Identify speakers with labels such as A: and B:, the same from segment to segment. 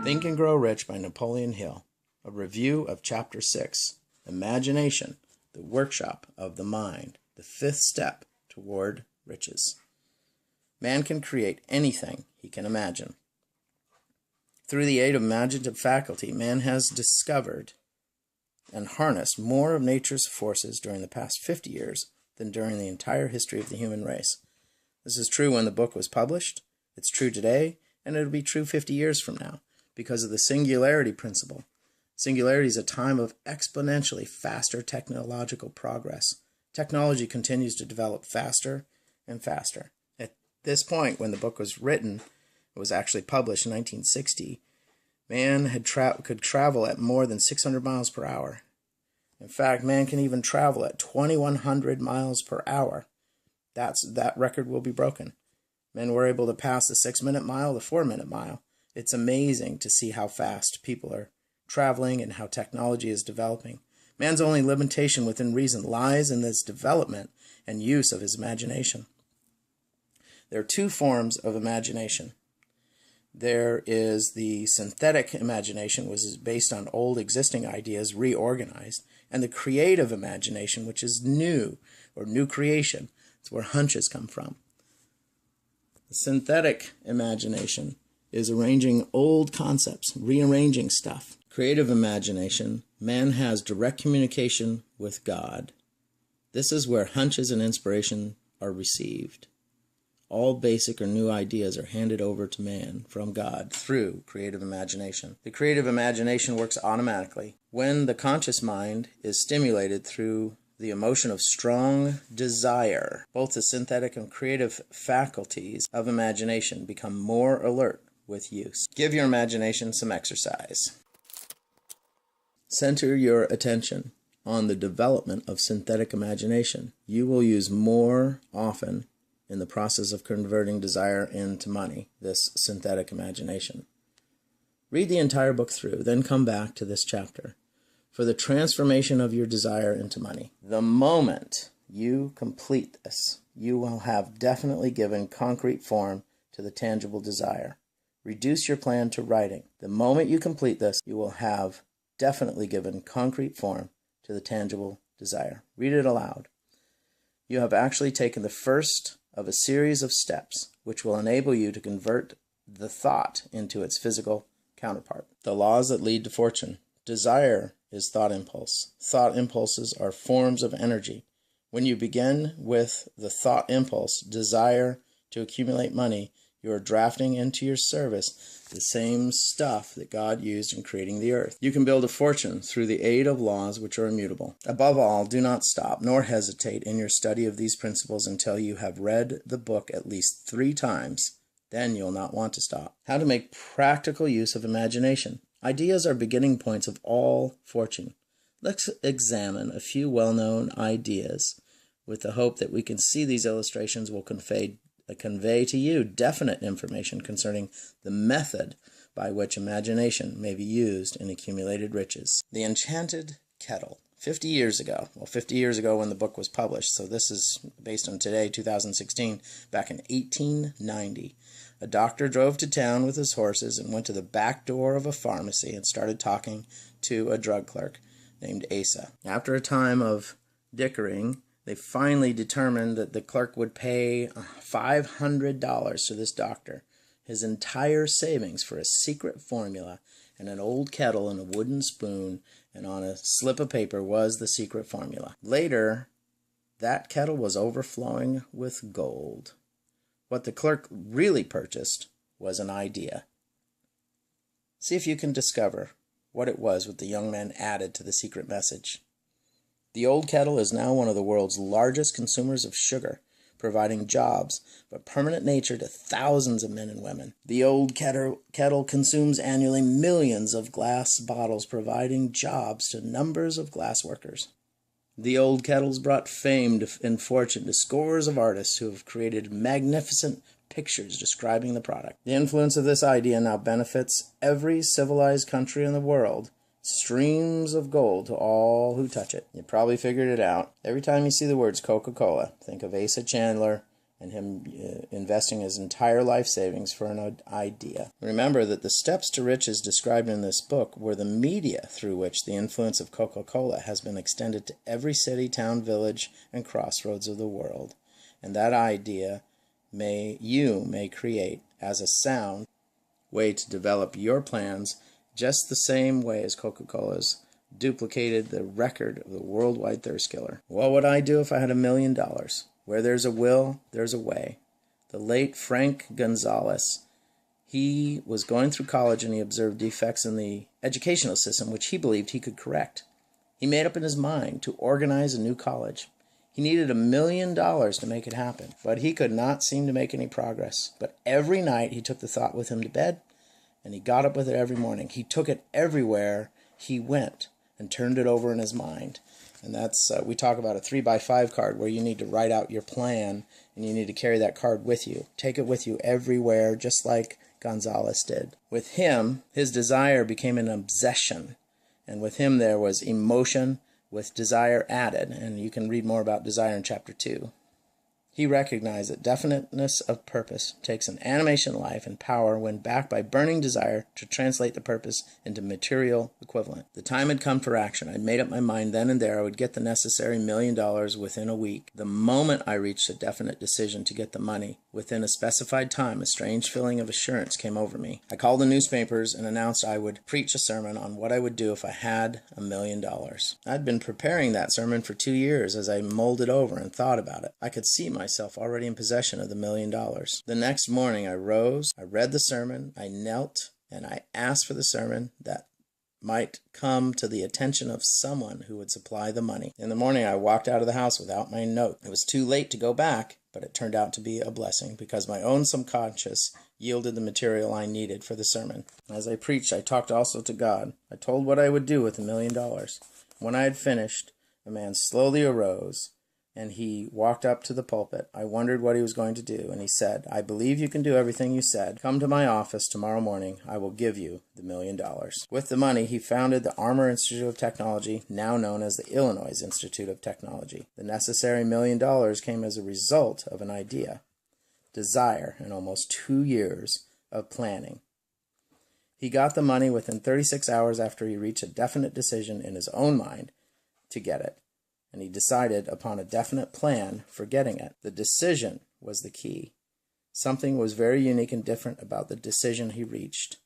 A: Think and Grow Rich by Napoleon Hill. A review of Chapter 6, Imagination, the Workshop of the Mind, the fifth step toward riches. Man can create anything he can imagine. Through the aid of imaginative faculty, man has discovered and harnessed more of nature's forces during the past 50 years than during the entire history of the human race. This is true when the book was published, it's true today, and it'll be true 50 years from now, because of the singularity principle. Singularity is a time of exponentially faster technological progress. Technology continues to develop faster and faster. At this point, when the book was written, it was actually published in 1960, man could travel at more than 600 miles per hour. In fact, man can even travel at 2,100 miles per hour. That record will be broken. Men were able to pass the 6-minute mile, the 4-minute mile. It's amazing to see how fast people are traveling and how technology is developing. Man's only limitation within reason lies in this development and use of his imagination. There are two forms of imagination. There is the synthetic imagination, which is based on old existing ideas reorganized, and the creative imagination, which is new, or new creation. It's where hunches come from. The synthetic imagination is arranging old concepts, rearranging stuff. Creative imagination, man has direct communication with God. This is where hunches and inspiration are received. All basic or new ideas are handed over to man from God through creative imagination. The creative imagination works automatically when the conscious mind is stimulated through the emotion of strong desire. Both the synthetic and creative faculties of imagination become more alert with use. Give your imagination some exercise. Center your attention on the development of synthetic imagination. You will use more often in the process of converting desire into money, this synthetic imagination. Read the entire book through, then come back to this chapter for the transformation of your desire into money. The moment you complete this, you will have definitely given concrete form to the tangible desire. Reduce your plan to writing. The moment you complete this, you will have definitely given concrete form to the tangible desire. Read it aloud. You have actually taken the first of a series of steps which will enable you to convert the thought into its physical counterpart. The laws that lead to fortune. Desire is thought impulse. Thought impulses are forms of energy. When you begin with the thought impulse, desire to accumulate money, you are drafting into your service the same stuff that God used in creating the earth. You can build a fortune through the aid of laws which are immutable. Above all, do not stop nor hesitate in your study of these principles until you have read the book at least 3 times. Then you'll not want to stop. How to make practical use of imagination. Ideas are beginning points of all fortune. Let's examine a few well-known ideas with the hope that we can see these illustrations will convey to you definite information concerning the method by which imagination may be used in accumulated riches. The Enchanted Kettle. 50 years ago when the book was published, so this is based on today, 2016, back in 1890, a doctor drove to town with his horses and went to the back door of a pharmacy and started talking to a drug clerk named Asa. After a time of dickering, they finally determined that the clerk would pay $500 to this doctor, his entire savings for a secret formula, and an old kettle and a wooden spoon, and on a slip of paper was the secret formula. Later, that kettle was overflowing with gold. What the clerk really purchased was an idea. See if you can discover what it was what the young man added to the secret message. The old kettle is now one of the world's largest consumers of sugar, providing jobs of permanent nature to thousands of men and women. The old kettle consumes annually millions of glass bottles, providing jobs to numbers of glass workers. The old kettle's brought fame and fortune to scores of artists who have created magnificent pictures describing the product. The influence of this idea now benefits every civilized country in the world. Streams of gold to all who touch it. You probably figured it out. Every time you see the words Coca-Cola, think of Asa Chandler and him investing his entire life savings for an idea. Remember that the steps to riches described in this book were the media through which the influence of Coca-Cola has been extended to every city, town, village, and crossroads of the world. And that idea you may create as a sound way to develop your plans just the same way as Coca-Cola's duplicated the record of the worldwide thirst killer. What would I do if I had $1 million? Where there's a will, there's a way. The late Frank Gonzalez, he was going through college and he observed defects in the educational system which he believed he could correct. He made up in his mind to organize a new college. He needed $1 million to make it happen, but he could not seem to make any progress. But every night he took the thought with him to bed, and he got up with it every morning. He took it everywhere he went and turned it over in his mind. And that's, we talk about a 3x5 card where you need to write out your plan and you need to carry that card with you. Take it with you everywhere, just like Gonzalez did. With him, his desire became an obsession. And with him there was emotion with desire added. And you can read more about desire in chapter 2. He recognized that definiteness of purpose takes an animation life and power when backed by burning desire to translate the purpose into material equivalent. The time had come for action. I made up my mind then and there I would get the necessary $1 million within a week. The moment I reached a definite decision to get the money, within a specified time, a strange feeling of assurance came over me. I called the newspapers and announced I would preach a sermon on what I would do if I had $1 million. I'd been preparing that sermon for 2 years as I mulled it over and thought about it. I could see myself already in possession of the $1 million. The next morning I rose, I read the sermon, I knelt, and I asked for the sermon that might come to the attention of someone who would supply the money. In the morning I walked out of the house without my note. It was too late to go back, but it turned out to be a blessing because my own subconscious yielded the material I needed for the sermon. As I preached, I talked also to God. I told what I would do with $1 million. When I had finished, a man slowly arose and he walked up to the pulpit. I wondered what he was going to do, and he said, I believe you can do everything you said. Come to my office tomorrow morning. I will give you the $1 million. With the money, he founded the Armour Institute of Technology, now known as the Illinois Institute of Technology. The necessary $1 million came as a result of an idea, desire, and almost 2 years of planning. He got the money within 36 hours after he reached a definite decision in his own mind to get it. And he decided upon a definite plan for getting it. The decision was the key. Something was very unique and different about the decision he reached.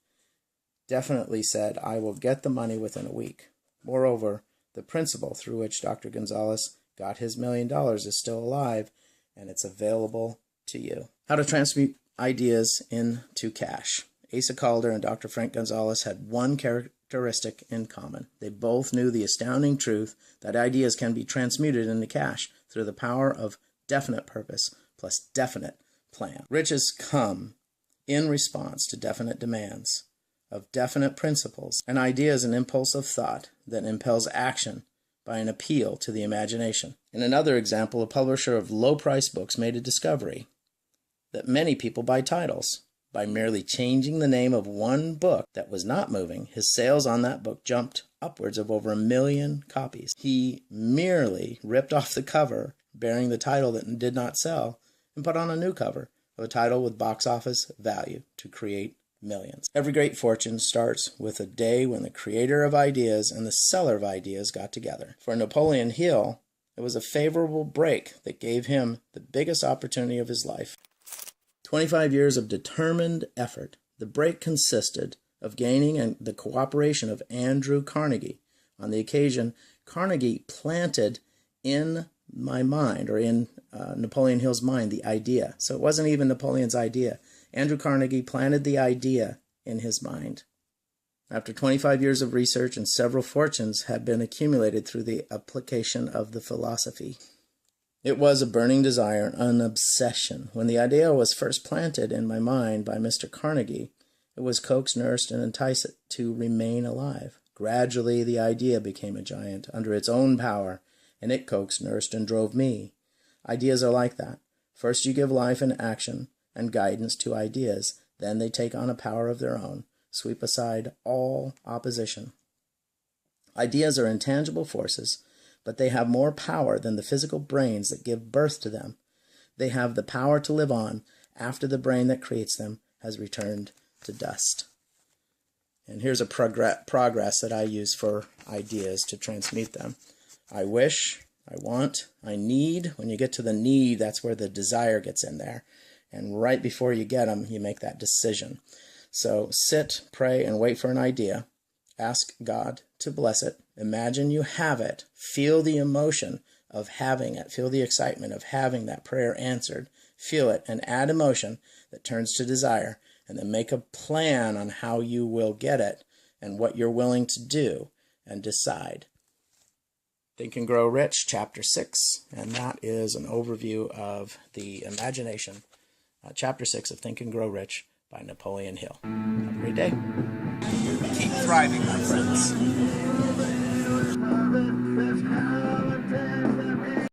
A: Definitely said, I will get the money within a week. Moreover, the principle through which Dr. Gonzalez got his $1 million is still alive, and it's available to you. How to transmute ideas into cash. Asa Calder and Dr. Frank Gonzalez had one characteristic in common. They both knew the astounding truth that ideas can be transmuted into cash through the power of definite purpose plus definite plan. Riches come in response to definite demands of definite principles. An idea is an impulse of thought that impels action by an appeal to the imagination. In another example, a publisher of low-priced books made a discovery that many people buy titles. By merely changing the name of one book that was not moving, his sales on that book jumped upwards of over 1 million copies. He merely ripped off the cover bearing the title that did not sell and put on a new cover of a title with box office value to create millions. Every great fortune starts with a day when the creator of ideas and the seller of ideas got together. For Napoleon Hill, it was a favorable break that gave him the biggest opportunity of his life. 25 years of determined effort. The break consisted of gaining the cooperation of Andrew Carnegie. On the occasion, Carnegie planted in my mind, or in Napoleon Hill's mind, the idea. So it wasn't even Napoleon's idea. Andrew Carnegie planted the idea in his mind. After 25 years of research and several fortunes had been accumulated through the application of the philosophy. It was a burning desire, an obsession. When the idea was first planted in my mind by Mr. Carnegie, it was coaxed, nursed, and enticed to remain alive. Gradually, the idea became a giant under its own power, and it coaxed, nursed, and drove me. Ideas are like that. First you give life and action and guidance to ideas, then they take on a power of their own, sweep aside all opposition. Ideas are intangible forces, but they have more power than the physical brains that give birth to them. They have the power to live on after the brain that creates them has returned to dust. And here's a progress that I use for ideas to transmute them. I wish, I want, I need. When you get to the need, that's where the desire gets in there. And right before you get them, you make that decision. So sit, pray, and wait for an idea. Ask God to bless it. Imagine you have it. Feel the emotion of having it. Feel the excitement of having that prayer answered. Feel it and add emotion that turns to desire. And then make a plan on how you will get it and what you're willing to do and decide. Think and Grow Rich, Chapter 6. And that is an overview of the imagination. Chapter 6 of Think and Grow Rich by Napoleon Hill. Have a great day.
B: Keep thriving, my friends.